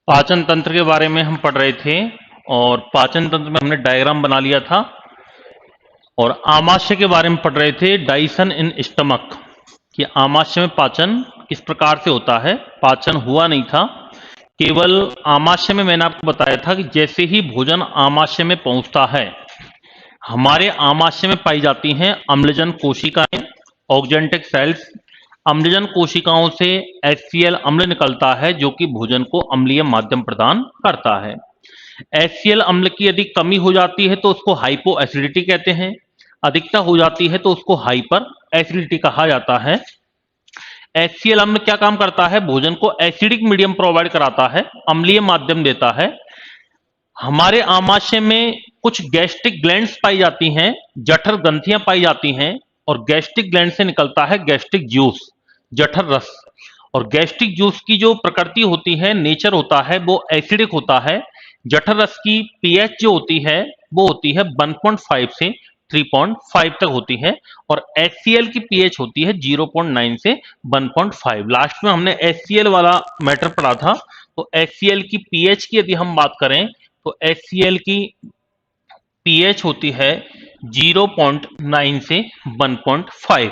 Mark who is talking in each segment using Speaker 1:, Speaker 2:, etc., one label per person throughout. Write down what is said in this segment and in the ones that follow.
Speaker 1: पाचन तंत्र के बारे में हम पढ़ रहे थे और पाचन तंत्र में हमने डायग्राम बना लिया था और आमाशय के बारे में पढ़ रहे थे। डाइजेशन इन स्टमक कि आमाशय में पाचन किस प्रकार से होता है। पाचन हुआ नहीं था, केवल आमाशय में मैंने आपको बताया था कि जैसे ही भोजन आमाशय में पहुंचता है, हमारे आमाशय में पाई जाती हैं अम्लजन कोशिकाएं, ऑक्जेंटिक सेल्स। अम्लजन कोशिकाओं से HCl अम्ल निकलता है जो कि भोजन को अम्लीय माध्यम प्रदान करता है। HCl अम्ल की यदि कमी हो जाती है तो उसको हाइपो एसिडिटी कहते हैं, अधिकता हो जाती है तो उसको हाइपर एसिडिटी कहा जाता है। HCl अम्ल क्या काम करता है? भोजन को एसिडिक मीडियम प्रोवाइड कराता है, अम्लीय माध्यम देता है। हमारे आमाशय में कुछ गैस्ट्रिक ग्लैंड्स पाई जाती हैं, जठर ग्रंथियां पाई जाती हैं और गैस्ट्रिक ग्लैंड से निकलता है गैस्ट्रिक जूस, जठर रस। और गैस्ट्रिक जूस की जो प्रकृति होती है, नेचर होता है, वो एसिडिक होता है। जठर रस की पीएच जो होती है वो होती है 1.5 से 3.5 तक होती है और HCl की पीएच होती है 0.9 से 1.5। लास्ट में हमने HCl वाला मैटर पढ़ा था। तो HCl की पीएच की यदि हम बात करें तो HCl की पीएच होती है 0.9 से 1.5।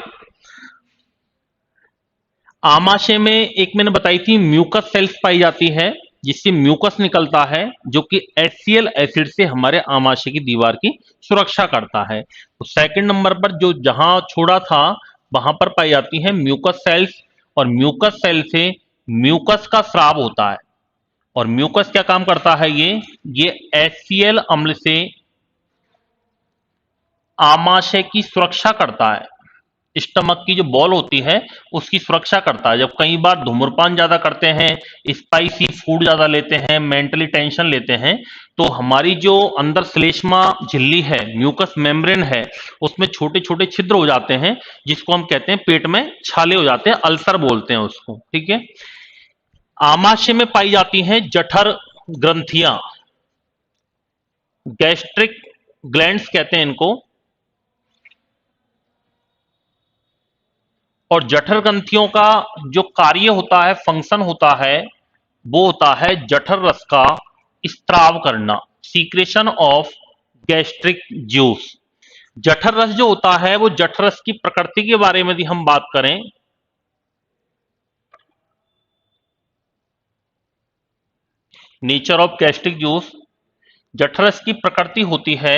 Speaker 1: आमाशय में एक मैंने बताई थी म्यूकस सेल्स पाई जाती है, जिससे म्यूकस निकलता है जो कि HCl एसिड से हमारे आमाशय की दीवार की सुरक्षा करता है। तो सेकंड नंबर पर जो जहां छोड़ा था वहां पर पाई जाती है म्यूकस सेल्स और म्यूकस सेल से म्यूकस का स्राव होता है। और म्यूकस क्या काम करता है? ये HCl अम्ल से आमाशय की सुरक्षा करता है। स्टमक की जो बॉल होती है उसकी सुरक्षा करता है। जब कई बार धूम्रपान ज्यादा करते हैं, स्पाइसी फूड ज्यादा लेते हैं, मेंटली टेंशन लेते हैं, तो हमारी जो अंदर श्लेष्मा झिल्ली है, म्यूकस मेम्ब्रेन है, उसमें छोटे छोटे छिद्र हो जाते हैं जिसको हम कहते हैं पेट में छाले हो जाते हैं, अल्सर बोलते हैं उसको। ठीक है। आमाशय में पाई जाती हैं जठर ग्रंथियां, गैस्ट्रिक ग्लैंड्स कहते हैं इनको। और जठर ग्रंथियों का जो कार्य होता है, फंक्शन होता है, वो होता है जठर रस का स्त्राव करना, सीक्रेशन ऑफ गैस्ट्रिक जूस। जठर रस जो होता है वो जठर रस की प्रकृति के बारे में यदि हम बात करें, नेचर ऑफ गैस्ट्रिक जूस, जठर रस की प्रकृति होती है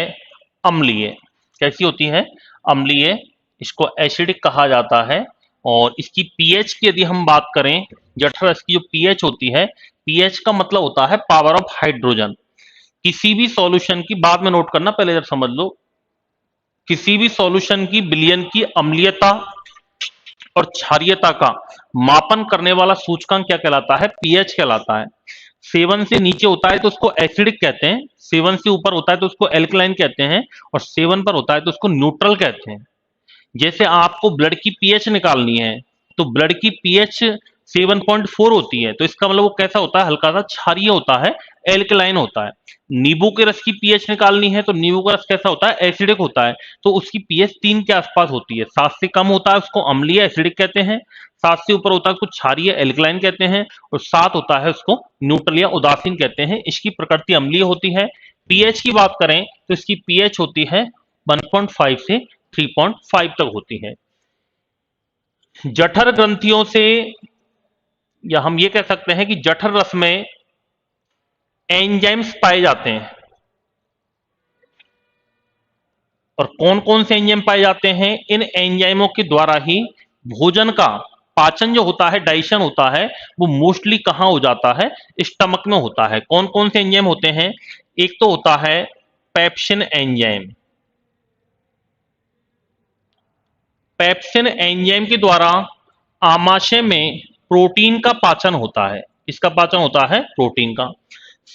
Speaker 1: अम्लीय। कैसी होती है? अम्लीय। इसको एसिडिक कहा जाता है। और इसकी पीएच की यदि हम बात करें, जठर रस की जो पीएच होती है, पीएच का मतलब होता है पावर ऑफ हाइड्रोजन। किसी भी सॉल्यूशन की, बाद में नोट करना, पहले जब समझ लो, किसी भी सॉल्यूशन की विलयन की अम्लीयता और क्षारीयता का मापन करने वाला सूचकांक क्या कहलाता है? पीएच कहलाता है। 7 से नीचे होता है तो उसको एसिडिक कहते हैं, 7 से ऊपर होता है तो उसको एल्कलाइन कहते हैं और 7 पर होता है तो उसको न्यूट्रल कहते हैं। जैसे आपको ब्लड की पीएच निकालनी है तो ब्लड की पीएच 7.4 होती है, तो इसका मतलब वो कैसा होता है? हल्का सा क्षारीय होता है, एल्कलाइन होता है। नींबू के रस की पीएच निकालनी है तो नींबू का रस कैसा होता है? एसिडिक होता है, तो उसकी पीएच 3 के आसपास होती है। 7 से कम होता है उसको अम्लीय एसिडिक कहते हैं, 7 से ऊपर होता है उसको क्षारीय एल्कलाइन कहते हैं और 7 होता है उसको न्यूट्रल या उदासीन कहते हैं। इसकी प्रकृति अम्लीय होती है। पीएच की बात करें तो इसकी पीएच होती है 1.5 से 3.5 तक होती है। जठर ग्रंथियों से, या हम ये कह सकते हैं कि जठर रस में एंजाइम्स पाए जाते हैं। और कौन कौन से एंजाइम पाए जाते हैं? इन एंजाइमों के द्वारा ही भोजन का पाचन जो होता है, डाइजेशन होता है, वो मोस्टली कहां हो जाता है? स्टमक में होता है। कौन कौन से एंजाइम होते हैं? एक तो होता है पेप्सिन एंजाइम। पेप्सिन एंजाइम के द्वारा आमाशय में प्रोटीन का पाचन होता है। इसका पाचन होता है प्रोटीन का।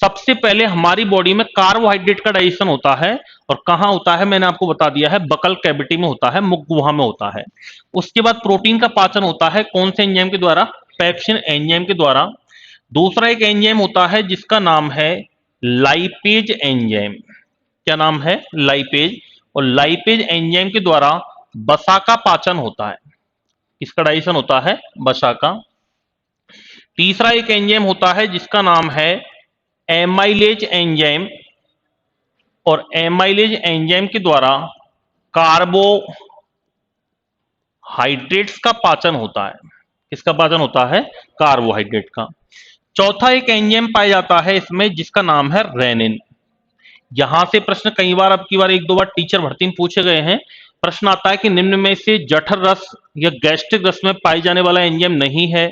Speaker 1: सबसे पहले हमारी बॉडी में कार्बोहाइड्रेट का डाइजेशन होता है और कहां होता है? मैंने आपको बता दिया है, बकल कैविटी में होता है, मुख गुहा में होता है। उसके बाद प्रोटीन का पाचन होता है कौन से एंजाइम के द्वारा? पेप्सिन एंजाइम के द्वारा। दूसरा एक एंजाइम होता है जिसका नाम है लाइपेज एंजाइम। क्या नाम है? लाइपेज। और लाइपेज एंजाइम के द्वारा वसा का पाचन होता है। इसका डाइजेशन होता है वसा का। तीसरा एक एंजाइम होता है जिसका नाम है एमाइलेज एंजाइम और एमाइलेज एंजाइम के द्वारा कार्बोहाइड्रेट्स का पाचन होता है। किसका पाचन होता है? कार्बोहाइड्रेट का। चौथा एक एंजाइम पाया जाता है इसमें जिसका नाम है रेनिन। यहां से प्रश्न कई बार, अब की बार एक दो बार टीचर भर्ती में पूछे गए हैं। प्रश्न आता है कि निम्न में से जठर रस या गैस्ट्रिक रस में पाई जाने वाला एंजाइम नहीं है,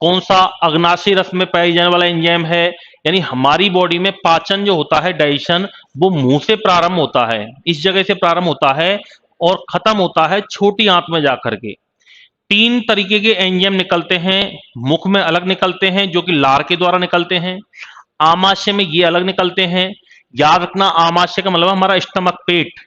Speaker 1: कौन सा अग्नाशय रस में पाई जाने वाला एंजाइम है? यानी हमारी बॉडी में पाचन जो होता है, डाइजेशन, वो मुंह से प्रारंभ होता है, इस जगह से प्रारंभ होता है और खत्म होता है छोटी आंत में जाकर के। तीन तरीके के एंजाइम निकलते हैं, मुख में अलग निकलते हैं जो कि लार के द्वारा निकलते हैं, आमाशय में ये अलग निकलते हैं। याद रखना, आमाशय का मतलब हमारा स्टमक, पेट।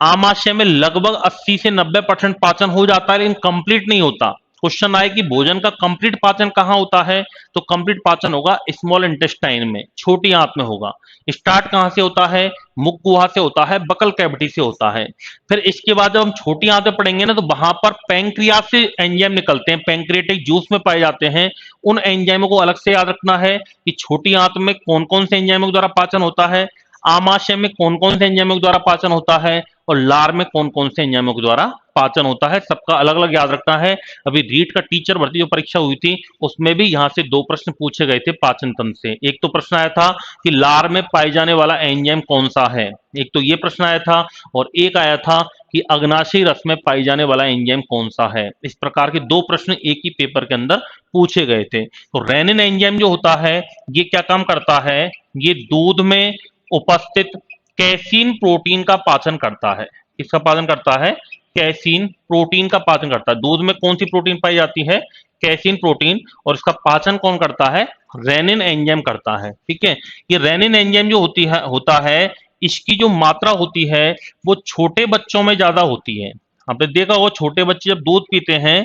Speaker 1: आमाशय में लगभग 80 से 90% पाचन हो जाता है लेकिन कंप्लीट नहीं होता। क्वेश्चन आए कि भोजन का कंप्लीट पाचन कहां होता है, तो कंप्लीट पाचन होगा स्मॉल इंटेस्टाइन में, छोटी आंत में होगा। स्टार्ट कहां से होता है? मुख गुहा से होता है, बकल कैविटी से होता है। फिर इसके बाद जब हम छोटी आंत में पढ़ेंगे ना, तो वहां पर पैंक्रियास से एंजाइम निकलते हैं, पैंक्रियाटिक जूस में पाए जाते हैं। उन एंजाइमों को अलग से याद रखना है कि छोटी आंत में कौन कौन से एंजाइमों के द्वारा पाचन होता है, आमाशय में कौन कौन से एंजाइमों के द्वारा पाचन होता है, और लार में कौन कौन से एंजाइमों के द्वारा पाचन होता है। सबका अलग अलग याद रखना है। अभी रीट का टीचर भर्ती जो परीक्षा हुई थी उसमें भी यहां से दो प्रश्न पूछे गए थे पाचन तंत्र से। एक तो प्रश्न आया था कि लार में पाए जाने वाला एंजाइम कौन सा है, एक तो ये प्रश्न आया था, और एक आया था कि अग्नाशयी रस में पाई जाने वाला एंजाइम कौन सा है। इस प्रकार के दो प्रश्न एक ही पेपर के अंदर पूछे गए थे। तो रेनिन एंजाइम जो होता है, ये क्या काम करता है? ये दूध में उपस्थित कैसीन प्रोटीन का पाचन करता है। किसका पाचन करता है? कैसीन प्रोटीन का पाचन करता है। दूध में कौन सी प्रोटीन पाई जाती है? Casein protein. और इसका पाचन कौन करता है? रेनिन एंजाइम करता है। ठीक है। ये रेनिन एंजाइम जो होता है, इसकी जो मात्रा होती है वो छोटे बच्चों में ज्यादा होती है। आपने देखा होगा छोटे बच्चे जब दूध पीते हैं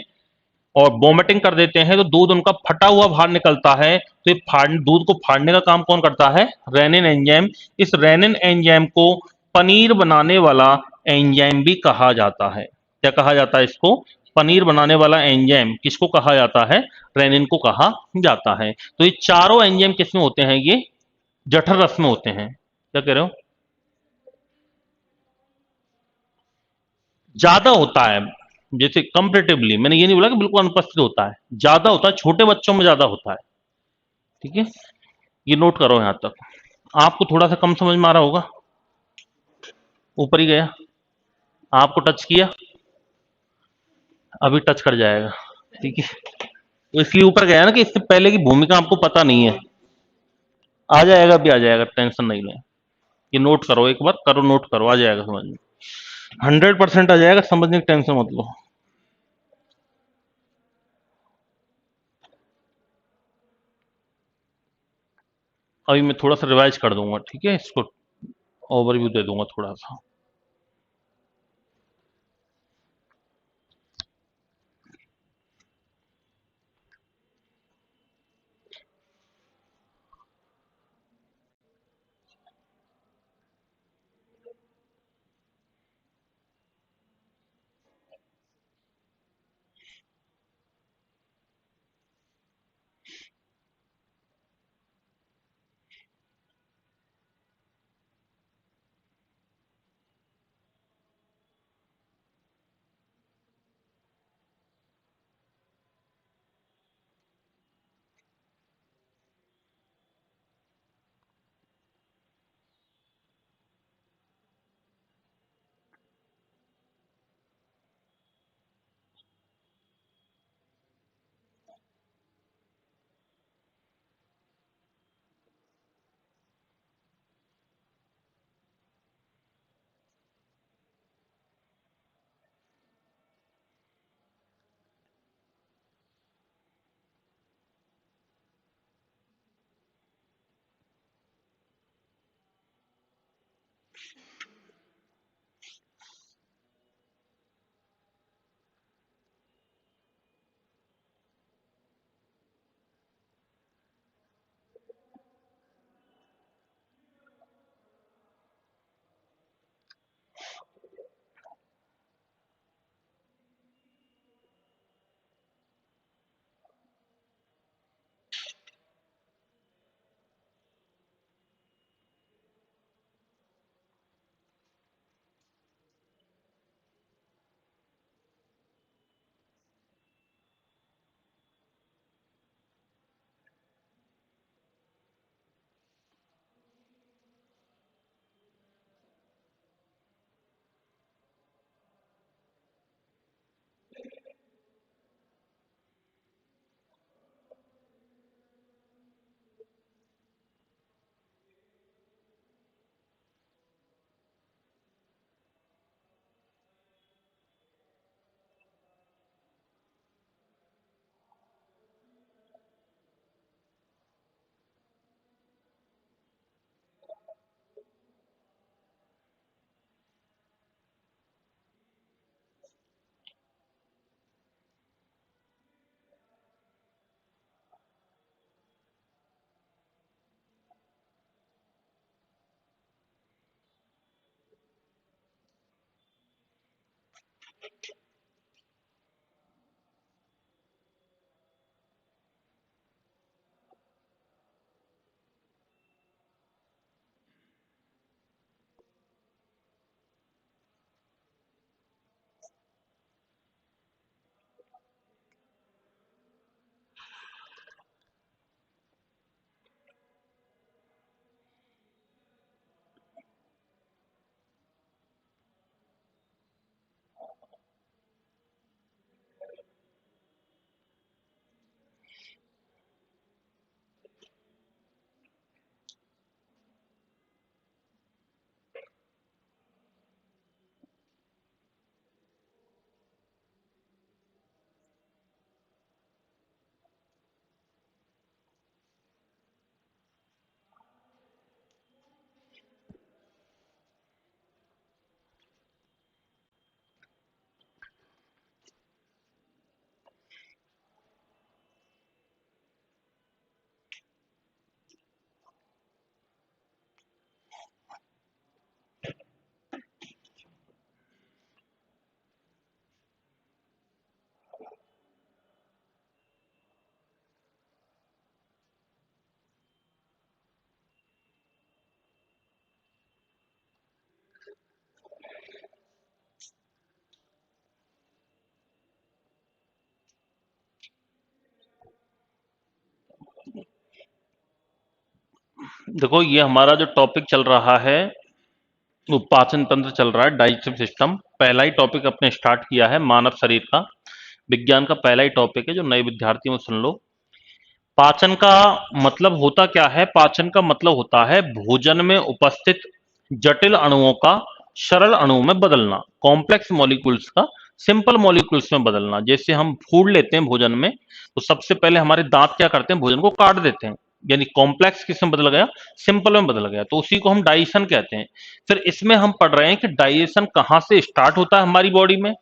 Speaker 1: और वोमिटिंग कर देते हैं तो दूध उनका फटा हुआ बाहर निकलता है। तो ये दूध को फाड़ने का काम कौन करता है? Rennin enzyme. इस रेनिन एंजाइम को पनीर बनाने वाला एंजाइम भी कहा जाता है। क्या कहा जाता है इसको? पनीर बनाने वाला एंजाइम किसको कहा जाता है? रेनिन को कहा जाता है। तो ये चारों एंजाइम किसमें होते हैं? ये जठर रस में होते हैं। क्या कह रहे हो? ज्यादा होता है, जैसे कंपेरेटिवली, मैंने ये नहीं बोला कि बिल्कुल अनुपस्थित होता है, ज्यादा होता है, छोटे बच्चों में ज्यादा होता है। ठीक है, ये नोट करो यहां तक। आपको थोड़ा सा कम समझ में आ रहा होगा, ऊपर ही गया, आपको टच किया, अभी टच कर जाएगा। ठीक है, तो इसलिए ऊपर गया ना कि इससे पहले की भूमिका आपको पता नहीं है। आ जाएगा, भी आ जाएगा, टेंशन नहीं लें। ये नोट करो, एक बार करो, नोट करो, आ जाएगा समझ में। 100% आ जाएगा, समझने की टेंशन मत लो। अभी मैं थोड़ा सा रिवाइज कर दूंगा, ठीक है, इसको ओवरव्यू दे दूंगा थोड़ा सा। देखो, ये हमारा जो टॉपिक चल रहा है वो पाचन तंत्र चल रहा है, डाइजेस्टिव सिस्टम। पहला ही टॉपिक अपने स्टार्ट किया है मानव शरीर का, विज्ञान का पहला ही टॉपिक है, जो नए विद्यार्थियों सुन लो। पाचन का मतलब होता क्या है? पाचन का मतलब होता है भोजन में उपस्थित जटिल अणुओं का सरल अणुओं में बदलना, कॉम्प्लेक्स मॉलिक्यूल्स का सिंपल मॉलिक्यूल्स में बदलना। जैसे हम फूड लेते हैं भोजन में, तो सबसे पहले हमारे दांत क्या करते हैं? भोजन को काट देते हैं, यानी कॉम्प्लेक्स किस में बदल गया? सिंपल में बदल गया, तो उसी को हम डाइजेशन कहते हैं। फिर इसमें हम पढ़ रहे हैं कि डाइजेशन कहाँ से स्टार्ट होता है हमारी बॉडी में,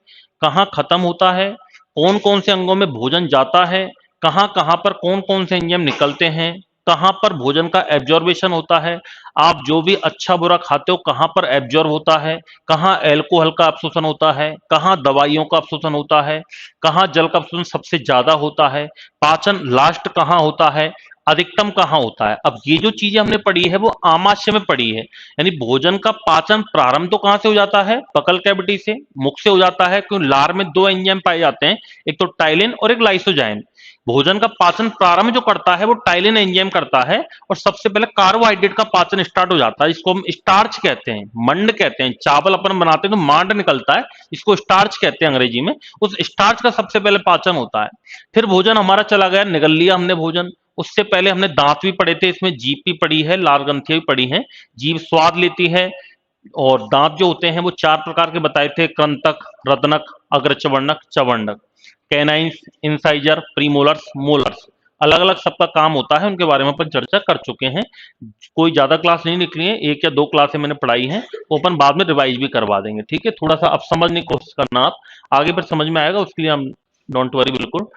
Speaker 1: कहाँ खत्म होता है, कौन कौन से अंगों में भोजन जाता है, कहाँ कहाँ पर कौन कौन से एंजाइम निकलते हैं, कहाँ पर भोजन का एब्जॉर्बेशन होता है, आप जो भी अच्छा बुरा खाते हो कहाँ पर एब्जॉर्ब होता है, कहाँ एल्कोहल का अवशोषण होता है, कहाँ दवाइयों का अवशोषण होता है, कहाँ जल का अवशोषण सबसे ज्यादा होता है, पाचन लास्ट कहाँ होता है, अधिकतम कहाँ होता है। अब ये जो चीजें हमने पढ़ी है वो आमाशय में पढ़ी है, यानी भोजन का पाचन प्रारंभ तो कहाँ से हो जाता है? बकल कैविटी से, मुख से हो जाता है, क्योंकि लार में दो एंजाइम पाए जाते हैं, एक तो टाइलिन और एक लाइसोजाइम। भोजन का पाचन प्रारंभ जो करता है वो टाइलिन एंजाइम करता है, और सबसे पहले कार्बोहाइड्रेट का पाचन स्टार्ट हो जाता है, इसको हम स्टार्च कहते हैं, मंड कहते हैं। चावल अपन बनाते हैं तो मांड निकलता है, इसको स्टार्च कहते हैं अंग्रेजी में। उस स्टार्च का सबसे पहले पाचन होता है। फिर भोजन हमारा चला गया, निगल लिया हमने भोजन। उससे पहले हमने दांत भी पढ़े थे, इसमें जीभ भी पढ़ी है, लार ग्रंथियां भी पढ़ी हैं। जीभ स्वाद लेती है, और दांत जो होते हैं वो चार प्रकार के बताए थे: कृंतक, रत्नक, अग्रचवर्णक, चवर्णक, कैनाइंस, इंसाइजर, प्रीमोलर्स, मोलर्स। अलग अलग सबका काम होता है, उनके बारे में अपन चर्चा कर चुके हैं। कोई ज्यादा क्लास नहीं निकली है, एक या दो क्लासें मैंने पढ़ाई हैं, वो अपन बाद में रिवाइज भी करवा देंगे, ठीक है? थोड़ा सा अब समझने की कोशिश करना, आप आगे पर समझ में आएगा, उसके लिए हम डोंट वरी, बिल्कुल।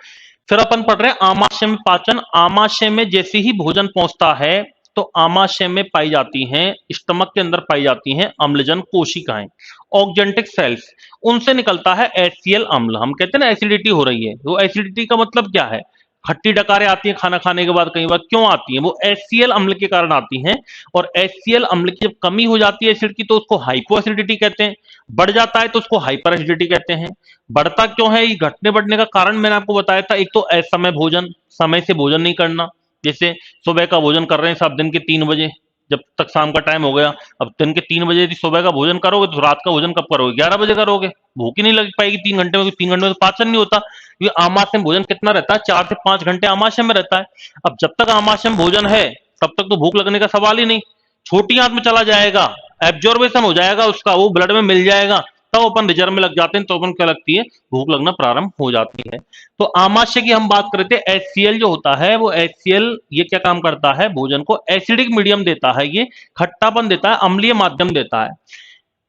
Speaker 1: फिर अपन पढ़ रहे हैं आमाशय में पाचन। आमाशय में जैसे ही भोजन पहुंचता है तो आमाशय में पाई जाती हैं, स्टमक के अंदर पाई जाती हैं अम्लजन कोशिकाएं, ऑक्जेंटिक सेल्स। उनसे निकलता है एचसीएल अम्ल। हम कहते हैं ना एसिडिटी हो रही है, वो एसिडिटी का मतलब क्या है? खट्टी डकारें आती हैं खाना खाने के बाद, कई बार क्यों आती हैं? वो एचसीएल अम्ल के कारण आती हैं। और एचसीएल अम्ल की जब कमी हो जाती है एसिड की, तो उसको हाइपो एसिडिटी कहते हैं। बढ़ जाता है तो उसको हाइपर एसिडिटी कहते हैं। बढ़ता क्यों है? ये घटने बढ़ने का कारण मैंने आपको बताया था। एक तो असमय भोजन, समय से भोजन नहीं करना। जैसे सुबह का भोजन कर रहे हैं सब दिन के 3 बजे, जब तक शाम का टाइम हो गया, अब दिन के 3 बजे यदि सुबह का भोजन करोगे तो रात का भोजन कब करोगे? 11 बजे करोगे। भूख ही नहीं लग पाएगी 3 घंटे में, 3 घंटे में तो पाचन नहीं होता। ये आमाशय में भोजन कितना रहता है? 4 से 5 घंटे आमाशय में रहता है। अब जब तक आमाशय में भोजन है तब तक तो भूख लगने का सवाल ही नहीं। छोटी आंत में चला जाएगा, एब्जॉर्बेशन हो जाएगा उसका, वो ब्लड में मिल जाएगा, तब अपन रिजर्व में लग जाते हैं, तो अपन क्या लगती है? भूख लगना प्रारंभ हो जाती है। तो आमाशय की हम बात करते हैं। एचसीएल जो होता है वो एचसीएल ये क्या काम करता है? भोजन को एसिडिक मीडियम देता है, ये खट्टापन देता है, अम्लीय माध्यम देता है।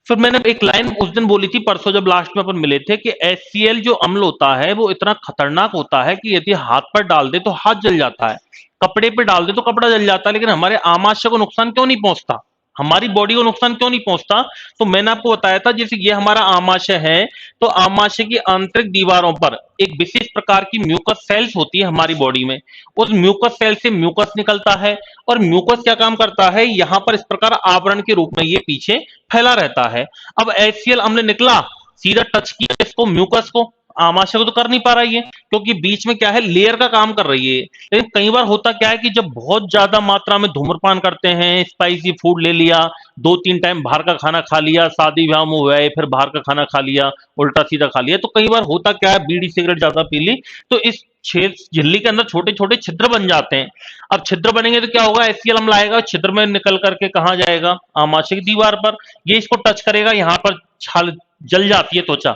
Speaker 1: फिर मैंने एक लाइन उस दिन बोली थी, परसों जब लास्ट में अपन मिले थे, कि एचसीएल जो अम्ल होता है वो इतना खतरनाक होता है कि यदि हाथ पर डाल दे तो हाथ जल जाता है, कपड़े पे डाल दे तो कपड़ा जल जाता है, लेकिन हमारे आमाशय को नुकसान क्यों नहीं पहुंचता? हमारी बॉडी को नुकसान क्यों नहीं पहुंचता? तो मैंने आपको बताया था, जैसे ये हमारा आमाशय है, तो आमाशय की आंतरिक दीवारों पर एक विशेष प्रकार की म्यूकस सेल्स होती है हमारी बॉडी में। उस म्यूकस सेल से म्यूकस निकलता है, और म्यूकस क्या काम करता है, यहां पर इस प्रकार आवरण के रूप में ये पीछे फैला रहता है। अब HCl अम्ल निकला, सीधा टच किया इसको, म्यूकस को, आमाशय को तो कर नहीं पा रही है, क्योंकि बीच में क्या है, लेयर का काम कर रही है। लेकिन कई बार होता क्या है कि जब बहुत ज्यादा मात्रा में धूम्रपान करते हैं, स्पाइसी फूड ले लिया, 2-3 टाइम बाहर का खाना खा लिया, शादी ब्याह में हुआ है, फिर बाहर का खाना खा लिया, उल्टा सीधा खा लिया, तो कई बार होता क्या है, बीड़ी सिगरेट ज्यादा पी ली, तो इस छेद झिल्ली के अंदर छोटे छोटे छिद्र बन जाते हैं। अब छिद्र बनेंगे तो क्या होगा, HCl अम्ल आएगा, छिद्र में निकल करके कहाँ जाएगा, आमाशय की दीवार पर। ये इसको टच करेगा, यहाँ पर छाल जल जाती है त्वचा,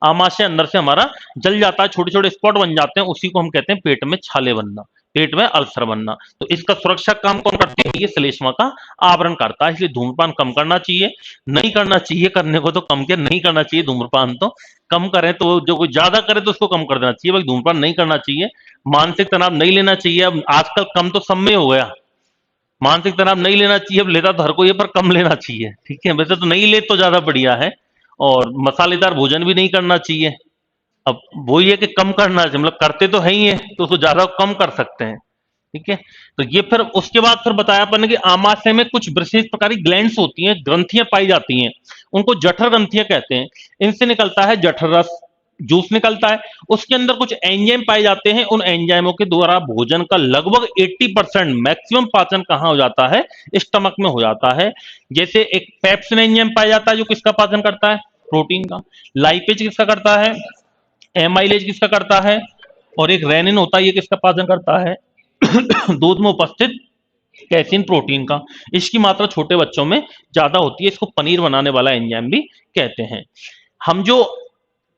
Speaker 1: आमाशय अंदर से हमारा जल जाता है, छोटे छोटे स्पॉट बन जाते हैं, उसी को हम कहते हैं पेट में छाले बनना, पेट में अल्सर बनना। तो इसका सुरक्षा काम कौन करती है, ये श्लेष्मा का आवरण करता है। इसलिए धूम्रपान कम करना चाहिए, नहीं करना चाहिए, करने को तो कम के नहीं करना चाहिए, धूम्रपान तो कम करें, तो जो कोई ज्यादा करे तो उसको कम कर देना चाहिए, भाई धूम्रपान नहीं करना चाहिए। मानसिक तनाव नहीं लेना चाहिए, अब आजकल कम तो सब में हो गया, मानसिक तनाव नहीं लेना चाहिए, अब लेता तो हर कोई है, पर कम लेना चाहिए, ठीक है, वैसे तो नहीं ले तो ज्यादा बढ़िया है। और मसालेदार भोजन भी नहीं करना चाहिए। अब वो ये कि कम करना चाहिए, मतलब करते तो है ही है, तो उसको ज्यादा कम कर सकते हैं, ठीक है। तो ये फिर उसके बाद फिर बताया अपन ने कि आमाशय में कुछ विशेष प्रकार की ग्लैंड्स होती हैं, ग्रंथियां पाई जाती हैं, उनको जठर ग्रंथियां कहते हैं। इनसे निकलता है जठर रस, जूस निकलता है। उसके अंदर कुछ एंजाइम पाए जाते हैं, उन एंजाइमों के द्वारा भोजन का लगभग 80% मैक्सिमम पाचन कहां हो जाता है, स्टमक में हो जाता है। जैसे एक पेप्सिन एंजाइम पाया जाता है जो किसका पाचन करता है, प्रोटीन का। लाइपेज किसका करता है, एमाइलेज किसका करता है, और एक रेनिन होता है, ये किसका पाचन करता है, दूध में उपस्थित कैसीन प्रोटीन का। इसकी मात्रा छोटे बच्चों में ज्यादा होती है, इसको पनीर बनाने वाला एंजाइम भी कहते हैं। हम जो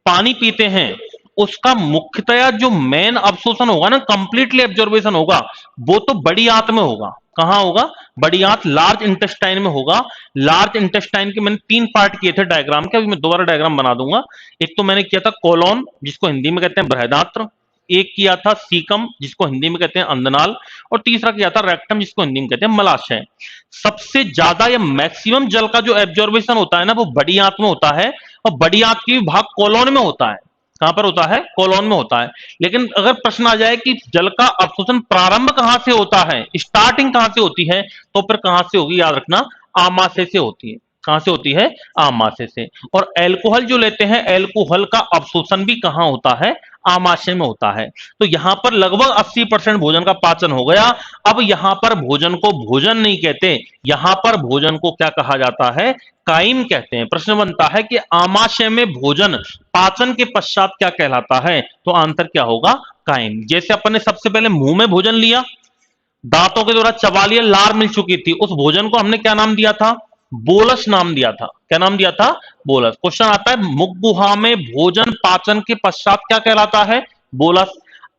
Speaker 1: पानी पीते हैं उसका मुख्यतया जो मेन अब्सॉर्प्शन होगा ना, कंप्लीटली एब्जॉर्बेशन होगा, वो तो बड़ी आंत में होगा। कहां होगा, बड़ी आंत, लार्ज इंटेस्टाइन में होगा। लार्ज इंटेस्टाइन के मैंने 3 पार्ट किए थे डायग्राम के, अभी मैं दोबारा डायग्राम बना दूंगा। एक तो मैंने किया था कोलोन, जिसको हिंदी में कहते हैं बृहदात्र, एक किया था सीकम, जिसको हिंदी में कहते हैं अंदनाल, और तीसरा किया था रेक्टम, जिसको हिंदी में कहते हैं मलाशय। सबसे ज्यादा या मैक्सिमम जल का जो एब्जॉर्बेशन होता है ना, वो बड़ी आंत में होता है, और बड़ी आंत की भाग कोलोन में होता है। कहां पर होता है, कोलोन में होता है। लेकिन अगर प्रश्न आ जाए कि जल का अवशोषण प्रारंभ कहां से होता है, स्टार्टिंग कहां से होती है, तो फिर कहां से होगी, याद रखना, आमाशय से होती है। कहां से होती है, आमाशय से। और एल्कोहल जो लेते हैं, एल्कोहल का अवशोषण भी कहां होता है, आमाशय में होता है। तो यहां पर लगभग 80% भोजन का पाचन हो गया। अब यहां पर भोजन को भोजन नहीं कहते, यहां पर भोजन को क्या कहा जाता है, काइम कहते हैं। प्रश्न बनता है कि आमाशय में भोजन पाचन के पश्चात क्या कहलाता है, तो आंसर क्या होगा, काइम। जैसे अपन ने सबसे पहले मुंह में भोजन लिया, दांतों के द्वारा चबा लिया, लार मिल चुकी थी, उस भोजन को हमने क्या नाम दिया था, बोलस नाम दिया था। क्या नाम दिया था, बोलस। क्वेश्चन आता है, मुख गुहा में भोजन पाचन के पश्चात क्या कहलाता है, बोलस।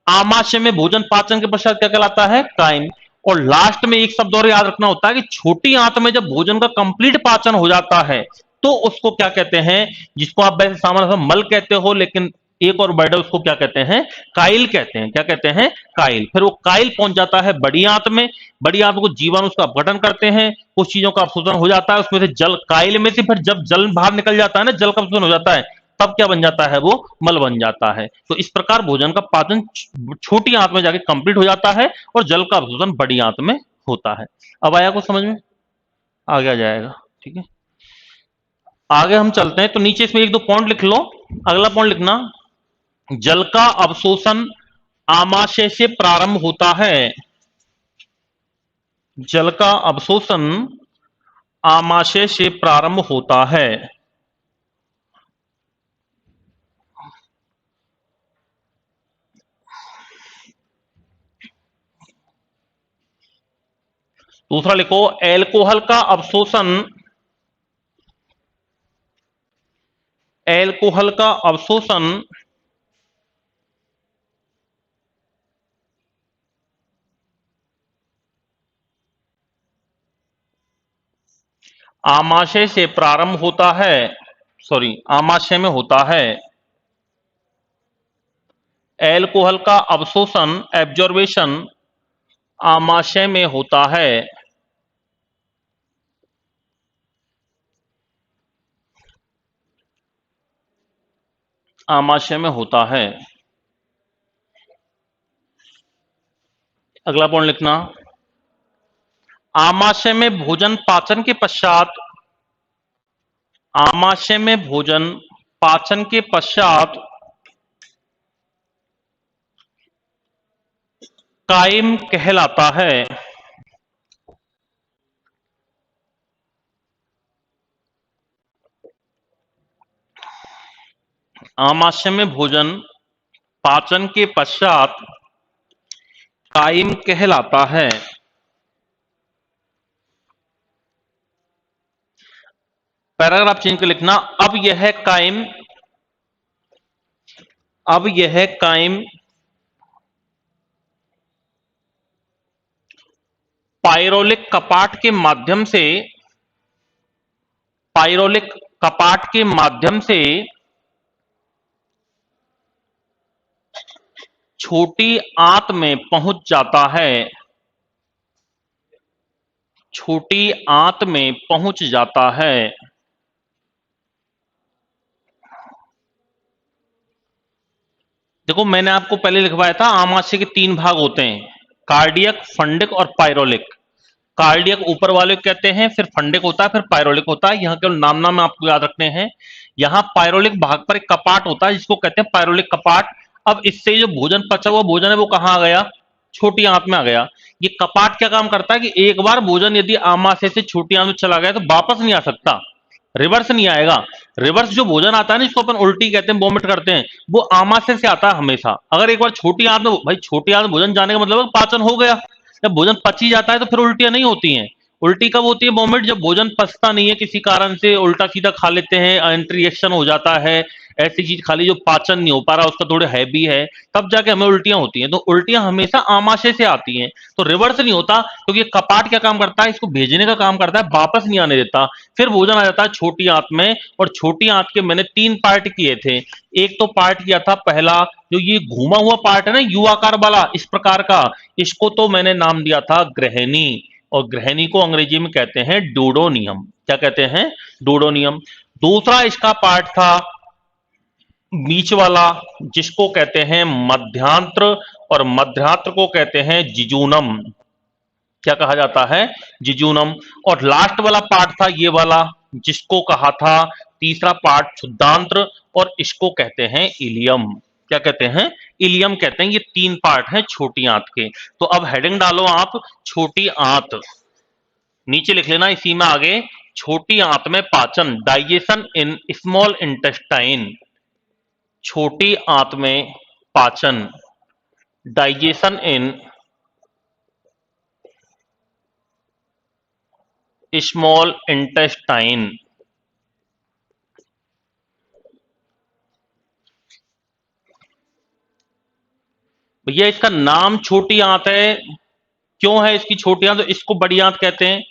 Speaker 1: आमाशय में भोजन पाचन के पश्चात क्या कहलाता है, काइम। और लास्ट में एक शब्द और याद रखना होता है कि छोटी आंत में जब भोजन का कंप्लीट पाचन हो जाता है, तो उसको क्या कहते हैं, जिसको आप वैसे सामान्य मल कहते हो, लेकिन एक और वर्ड है, उसको क्या कहते हैं, काइल कहते हैं। क्या कहते हैं, काइल। फिर वो काइल पहुंच जाता है बड़ी आंत में, बड़ी आंत को जीवाणु उसका अपघटन करते हैं, कुछ चीजों का अवशोषण हो जाता है, उसमें से जल, काइल में से फिर जब जल बाहर निकल जाता है ना, जल का अवशोषण हो जाता है, तब क्या बन जाता है, वो मल बन जाता है। तो इस प्रकार भोजन का पाचन छोटी आंत में जाके कंप्लीट हो जाता है, और जल का अवशोषण बड़ी आंत में होता है। अब आया कुछ समझ में, आगे आ जाएगा, ठीक है। आगे हम चलते हैं, तो नीचे इसमें 1-2 पॉइंट लिख लो। अगला पॉइंट लिखना, जल का अवशोषण आमाशय से प्रारंभ होता है। जल का अवशोषण आमाशय से प्रारंभ होता है। दूसरा लिखो, एल्कोहल का अवशोषण, एल्कोहल का अवशोषण आमाशय से प्रारंभ होता है, सॉरी, आमाशय में होता है। एल्कोहल का अवशोषण, एब्जॉर्बेशन, आमाशय में होता है। आमाशय में होता है। अगला पॉइंट लिखना, आमाशय में भोजन पाचन के पश्चात, आमाशय में भोजन पाचन के पश्चात कायम कहलाता है। आमाशय में भोजन पाचन के पश्चात कायम कहलाता है। पैराग्राफ चेंज कर लिखना, अब यह कायम पायरोलिक कपाट के माध्यम से, पायरोलिक कपाट के माध्यम से छोटी आंत में पहुंच जाता है, छोटी आंत में पहुंच जाता है। देखो मैंने आपको पहले लिखवाया था आमाशय के 3 भाग होते हैं, कार्डियक, फंडिक और पायरोलिक। कार्डियक ऊपर वाले को कहते हैं, फिर फंडिक होता है, फिर पायरोलिक होता है। यहाँ केवल नाम नाम आपको याद रखने हैं। यहाँ पायरोलिक भाग पर एक कपाट होता है जिसको कहते हैं पायरोलिक कपाट। अब इससे जो भोजन पचा हुआ भोजन है वो कहाँ आ गया, छोटी आंत में आ गया। ये कपाट क्या काम करता है कि एक बार भोजन यदि आमाशय से छोटी आंत में चला गया तो वापस नहीं आ सकता, रिवर्स नहीं आएगा। रिवर्स जो भोजन आता है ना, जिसको अपन उल्टी कहते हैं, वोमिट करते हैं, वो आमाशय से आता है हमेशा। अगर एक बार छोटी आंत में, भाई छोटी आंत में भोजन जाने का मतलब पाचन हो गया। जब भोजन पची जाता है तो फिर उल्टियां नहीं होती हैं। उल्टी कब होती है, वोमिट, जब भोजन पचता नहीं है, किसी कारण से उल्टा सीधा खा लेते हैं, एंट्री रिएक्शन हो जाता है, ऐसी चीज खा ली जो पाचन नहीं हो पा रहा, उसका थोड़ा हैवी है, तब जाके हमें उल्टियां होती हैं। तो उल्टियां हमेशा आमाशय से आती हैं, तो रिवर्स नहीं होता, क्योंकि ये कपाट क्या काम करता है, इसको भेजने का काम करता है, वापस नहीं आने देता। फिर भोजन आ जाता है छोटी आंत में, और छोटी आंत के मैंने 3 पार्ट किए थे। एक तो पार्ट किया था पहला, जो ये घूमा हुआ पार्ट है ना, यू आकार वाला इस प्रकार का, इसको तो मैंने नाम दिया था ग्रहणी, और ग्रहणी को अंग्रेजी में कहते हैं डूडोनियम। क्या कहते हैं, डूडोनियम। दूसरा इसका पार्ट था बीच वाला, जिसको कहते हैं मध्यांत्र, और मध्यांत्र को कहते हैं जिजूनम। क्या कहा जाता है, जिजूनम। और लास्ट वाला पार्ट था ये वाला, जिसको कहा था तीसरा पार्ट क्षुद्धांत्र, और इसको कहते हैं इलियम। क्या कहते हैं, इलियम कहते हैं। ये 3 पार्ट हैं छोटी आंत के। तो अब हेडिंग डालो आप, छोटी आंत, नीचे लिख लेना इसी में आगे, छोटी आंत में पाचन, डाइजेशन इन स्मॉल इंटेस्टाइन। छोटी आंत में पाचन, डाइजेशन इन स्मॉल इंटेस्टाइन। भैया इसका नाम छोटी आंत है, क्यों है इसकी छोटी आंत, तो इसको बड़ी आंत कहते हैं।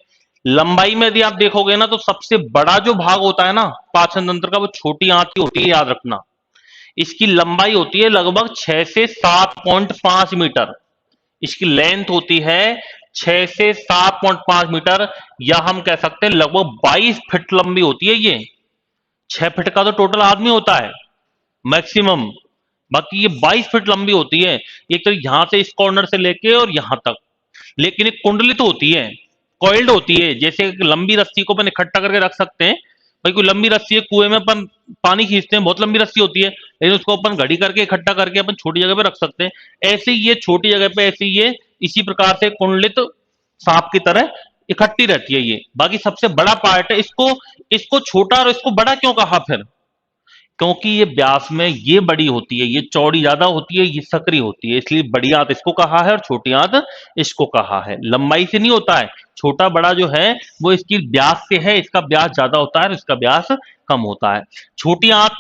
Speaker 1: लंबाई में यदि आप देखोगे ना, तो सबसे बड़ा जो भाग होता है ना पाचन तंत्र का, वो छोटी आंत की होती है, याद रखना। इसकी लंबाई होती है लगभग 6 से 7.5 मीटर। इसकी लेंथ होती है 6 से 7.5 मीटर, या हम कह सकते हैं लगभग 22 फीट लंबी होती है ये। 6 फीट का तो टोटल आदमी होता है मैक्सिमम, बाकी ये 22 फीट लंबी होती है। एक तो यहां से इस कॉर्नर से लेके और यहां तक, लेकिन एक कुंडलित होती है, कॉइल्ड होती है। जैसे एक लंबी रस्सी को अपन इकट्ठा करके रख सकते हैं, भाई कोई लंबी रस्सी है, कुएं में अपन पानी खींचते हैं, बहुत लंबी रस्सी होती है, लेकिन उसको अपन घड़ी करके इकट्ठा करके अपन छोटी जगह पे रख सकते हैं। ऐसे ही ये छोटी जगह पे, ऐसे ही ये इसी प्रकार से कुंडलित सांप की तरह इकट्ठी रहती है ये। बाकी सबसे बड़ा पार्ट है, इसको इसको छोटा और इसको बड़ा क्यों कहा फिर, क्योंकि ये व्यास में ये बड़ी होती है, ये चौड़ी ज्यादा होती है, ये सकरी होती है, इसलिए बड़ी आंत इसको कहा है और छोटी आंत इसको कहा है। लंबाई से नहीं होता है, छोटा बड़ा जो है वो इसकी व्यास से है, इसका व्यास ज्यादा होता है और इसका व्यास कम होता है। छोटी आंत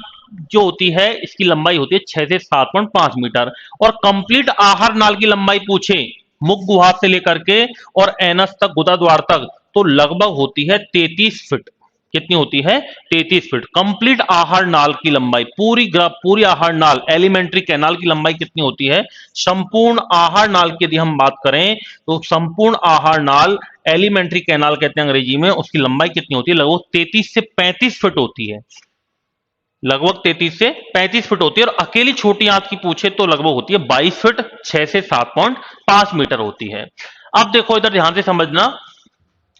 Speaker 1: जो होती है इसकी लंबाई होती है 6 से 7.5 मीटर। और कंप्लीट आहार नाल की लंबाई पूछे, मुख गुहा से लेकर के और एनस तक, गुदा द्वार तक, तो लगभग होती है 33 फीट। कितनी होती है, 33 फीट। कंप्लीट आहार नाल की लंबाई, पूरी आहार नाल, एलिमेंट्री कैनाल की लंबाई कितनी होती है, संपूर्ण आहार नाल की यदि हम बात करें, तो संपूर्ण आहार नाल, एलिमेंट्री कैनाल कहते हैं अंग्रेजी में, उसकी लंबाई कितनी होती है, लगभग 33 से 35 फीट होती है। लगभग 33 से 35 फीट होती है, और अकेली छोटी आंत की पूछे तो लगभग होती है 22 फीट 6 से 7.5 मीटर होती है। अब देखो इधर ध्यान से समझना,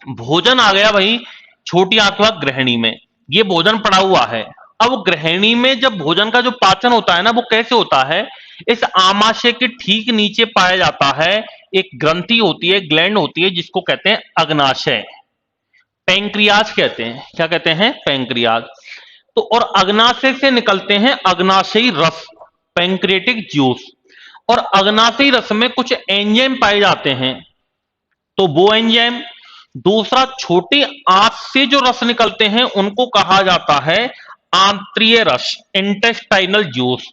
Speaker 1: भोजन आ गया वही छोटी आंत के बाद ग्रहणी में, ये भोजन पड़ा हुआ है। अब ग्रहणी में जब भोजन का जो पाचन होता है ना, वो कैसे होता है, इस आमाशय के ठीक नीचे पाया जाता है एक ग्रंथि होती है, ग्लैंड होती है, जिसको कहते हैं अग्नाशय, पैंक्रियाज कहते हैं। क्या कहते हैं? पैंक्रियाज। तो और अग्नाशय से निकलते हैं अग्नाशयी रस, पैंक्रियाटिक जूस, और अग्नाशयी रस में कुछ एंजाइम पाए जाते हैं, तो वो एंजाइम, दूसरा छोटी आंत से जो रस निकलते हैं उनको कहा जाता है आंत्रीय रस, इंटेस्टाइनल जूस।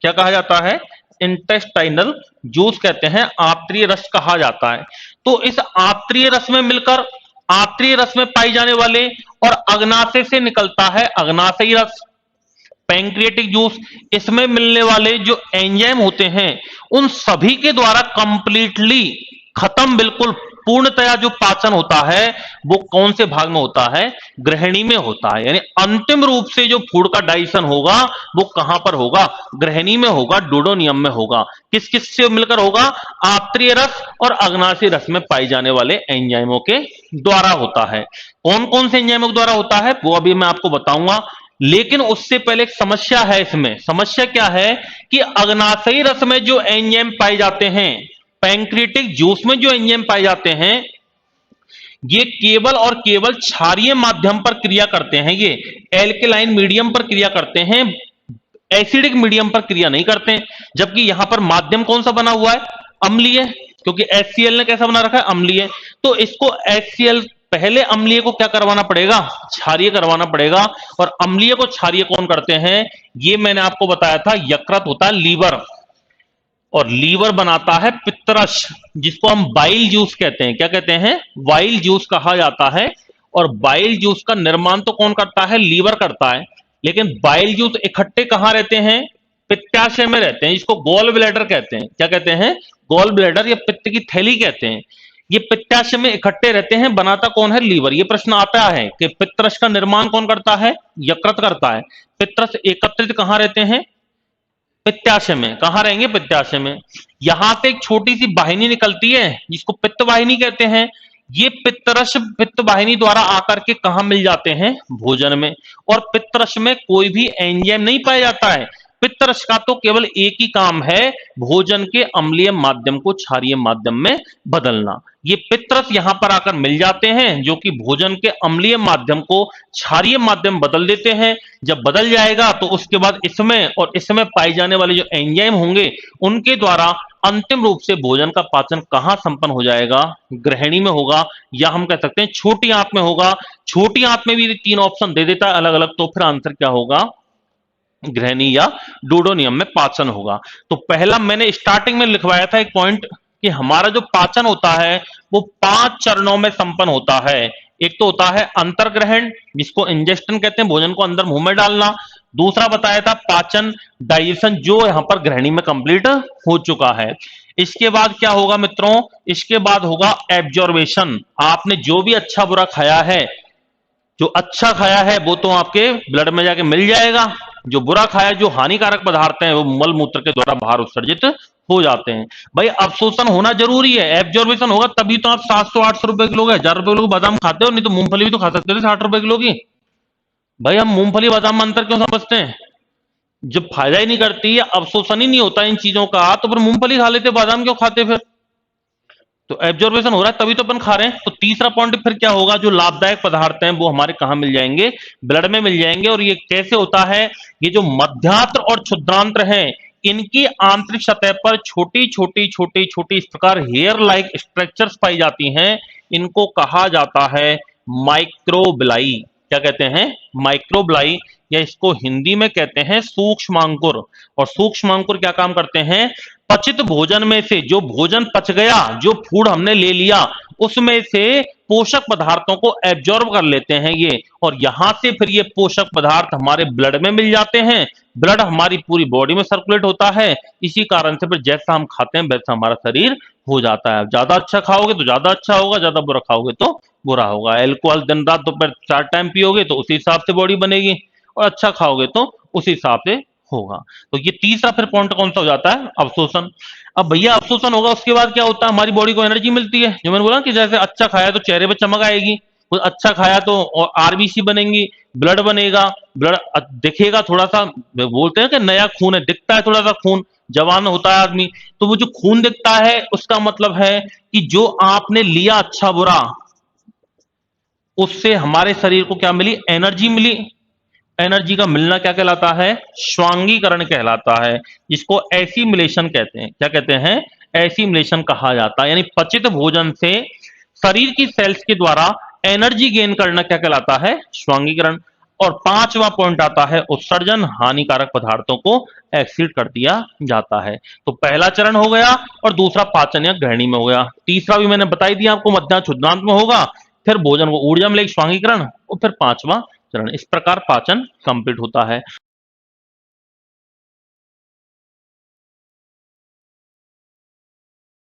Speaker 1: क्या कहा जाता है? इंटेस्टाइनल जूस कहते हैं, आंत्रीय रस कहा जाता है। तो इस आंत्रीय रस में मिलकर आंत्रीय रस में पाई जाने वाले और अग्नाशय से निकलता है अग्नाशयी रस, पैंक्रियाटिक जूस, इसमें मिलने वाले जो एंजाइम होते हैं उन सभी के द्वारा कंप्लीटली खत्म, बिल्कुल पूर्णतया जो पाचन होता है वो कौन से भाग में होता है? ग्रहणी में होता है। यानी अंतिम रूप से जो फूड का डाइजेशन होगा वो कहां पर होगा? ग्रहणी में होगा, डोडोनियम में होगा। किस किस से मिलकर होगा? आंत्रीय रस और अग्नाशयी रस में पाई जाने वाले एंजाइमों के द्वारा होता है। कौन कौन से एंजाइमों के द्वारा होता है वो अभी मैं आपको बताऊंगा, लेकिन उससे पहले एक समस्या है इसमें। समस्या क्या है कि अग्नाशयी रस में जो एंजाइम पाए जाते हैं, पैंक्रियाटिक जूस में जो एंजाइम पाए जाते हैं, ये केवल और केवल क्षारीय माध्यम पर क्रिया करते हैं, ये एल्केलाइन मीडियम पर क्रिया करते हैं, एसिडिक मीडियम पर क्रिया नहीं करते हैं। जबकि यहां पर माध्यम कौन सा बना हुआ है? अम्लीय, क्योंकि HCl ने कैसा बना रखा है? अम्लीय। तो इसको HCl, पहले अम्लीय को क्या करवाना पड़ेगा? क्षारीय करवाना पड़ेगा। और अम्लीय को क्षारीय कौन करते हैं? ये मैंने आपको बताया था, यकृत होता है, लीवर, और लीवर बनाता है पित्तरस, जिसको हम बाइल जूस कहते हैं। क्या कहते हैं? बाइल जूस कहा जाता है। और बाइल जूस का निर्माण तो कौन करता है? लीवर करता है। लेकिन बाइल जूस इकट्ठे कहां रहते हैं? पित्ताशय में रहते हैं, इसको गॉल ब्लैडर कहते हैं। क्या कहते हैं? गॉल ब्लैडर या पित्त की थैली कहते हैं। ये पित्ताशय में इकट्ठे रहते हैं, बनाता कौन है? लीवर। ये प्रश्न आता है कि पित्तरस का निर्माण कौन करता है? यकृत करता है। पित्तरस एकत्रित कहां रहते हैं? पित्ताशय में। कहां रहेंगे? पित्ताशय में। यहां से एक छोटी सी वाहिनी निकलती है जिसको पित्त वाहिनी कहते हैं। ये पित्तरस पित्त वाहिनी द्वारा आकर के कहां मिल जाते हैं? भोजन में। और पित्तरस में कोई भी एंजाइम नहीं पाया जाता है। पित्तरस का तो केवल एक ही काम है, भोजन के अम्लीय माध्यम को क्षारीय माध्यम में बदलना। ये पित्तरस यहां पर आकर मिल जाते हैं, जो कि भोजन के अम्लीय माध्यम को क्षारीय माध्यम बदल देते हैं। जब बदल जाएगा तो उसके बाद इसमें और इसमें पाए जाने वाले जो एंजाइम होंगे उनके द्वारा अंतिम रूप से भोजन का पाचन कहां संपन्न हो जाएगा? ग्रहणी में होगा, या हम कह सकते हैं छोटी आंत में होगा। छोटी आंत में भी तीन ऑप्शन दे देता है अलग अलग, तो फिर आंसर क्या होगा? ग्रहणी या डोडोनियम में पाचन होगा। तो पहला मैंने स्टार्टिंग में लिखवाया था एक पॉइंट कि हमारा जो पाचन होता है वो 5 चरणों में संपन्न होता है। एक तो होता है अंतर्ग्रहण, जिसको इंजेस्टन कहते हैं, भोजन को अंदर मुंह में डालना। दूसरा बताया था पाचन, डाइजेशन, जो यहां पर ग्रहणी में कंप्लीट हो चुका है। इसके बाद क्या होगा मित्रों? इसके बाद होगा एब्जॉर्बेशन। आपने जो भी अच्छा बुरा खाया है, जो अच्छा खाया है वो तो आपके ब्लड में जाके मिल जाएगा, जो बुरा खाया, जो हानिकारक पदार्थ हैं, वो मल मूत्र के द्वारा बाहर उत्सर्जित हो जाते हैं। भाई अवशोषण होना जरूरी है, एब्जॉर्बेशन होगा तभी तो आप 700-800 रुपए किलो, 1000 रुपए किलो बादाम खाते हो, नहीं तो मूंगफली भी तो खा सकते थे 60 रुपए किलो की। भाई हम मूंगफली बादाम में अंतर क्यों समझते हैं? जब फायदा ही नहीं करती या अवशोषण ही नहीं होता इन चीजों का, तो फिर मूंगफली खा लेते, बादाम क्यों खाते फिर? तो एब्जॉर्बेशन हो रहा है तभी तो अपन खा रहे हैं। तो तीसरा पॉइंट फिर क्या होगा? जो लाभदायक पदार्थ हैं वो हमारे कहां मिल जाएंगे? ब्लड में मिल जाएंगे। और ये कैसे होता है? ये जो मध्यांत्र और क्षुद्रांत्र हैं, इनकी आंतरिक सतह पर छोटी छोटी छोटी छोटी इस प्रकार हेयर लाइक स्ट्रक्चर्स पाई जाती हैं। इनको कहा जाता है माइक्रोब्लाई। क्या कहते हैं? माइक्रोब्लाई, या इसको हिंदी में कहते हैं सूक्ष्मांकुर। और सूक्ष्मांकुर क्या काम करते हैं? पचित भोजन में से जो भोजन पच गया, जो फूड हमने ले लिया, उसमें से पोषक पदार्थों को एब्जॉर्ब कर लेते हैं ये, और यहां से फिर ये पोषक पदार्थ हमारे ब्लड में मिल जाते हैं। ब्लड हमारी पूरी बॉडी में सर्कुलेट होता है। इसी कारण से फिर जैसा हम खाते हैं वैसा हमारा शरीर हो जाता है। ज्यादा अच्छा खाओगे तो ज्यादा अच्छा होगा, ज्यादा बुरा खाओगे तो बुरा होगा। अल्कोहल दिन रात दोपहर 4 टाइम पियोगे तो उसी हिसाब से बॉडी बनेगी। और अच्छा खाओगे तो उस हिसाब से होगा। तो ये तीसरा फिर पॉइंट कौन सा हो जाता है? अवशोषण। अब भैया अवशोषण होगा उसके बाद क्या होता है? हमारी बॉडी को एनर्जी मिलती है, जो मैंने बोला कि जैसे अच्छा खाया तो चेहरे पे चमक आएगी, कुछ अच्छा खाया तो और आरबीसी बनेंगी, ब्लड बनेगा, ब्लड दिखेगा थोड़ा सा, बोलते हैं कि नया खून है, दिखता है थोड़ा सा खून, जवान होता है आदमी, तो वो जो खून दिखता है उसका मतलब है कि जो आपने लिया अच्छा बुरा, उससे हमारे शरीर को क्या मिली? एनर्जी मिली। एनर्जी का मिलना क्या कहलाता है? श्वांगीकरण कहलाता है, जिसको एसिमिलेशन कहते हैं। क्या कहते हैं? एसिमिलेशन कहा जाता है। यानी पचित भोजन से शरीर की सेल्स के द्वारा एनर्जी गेन करना क्या कहलाता है? श्वांगीकरण। और पांचवा पॉइंट आता है उत्सर्जन, हानिकारक पदार्थों को एक्सीड कर दिया जाता है। तो पहला चरण हो गया और दूसरा पाचन या ग्रहणी में हो गया। तीसरा भी मैंने बताई दिया आपको, मध्याह्न क्षुद्रांत में होगा, फिर भोजन को ऊर्जा मिलेगी, श्वांगीकरण, और फिर पांचवा चरण। इस प्रकार पाचन कंप्लीट होता है।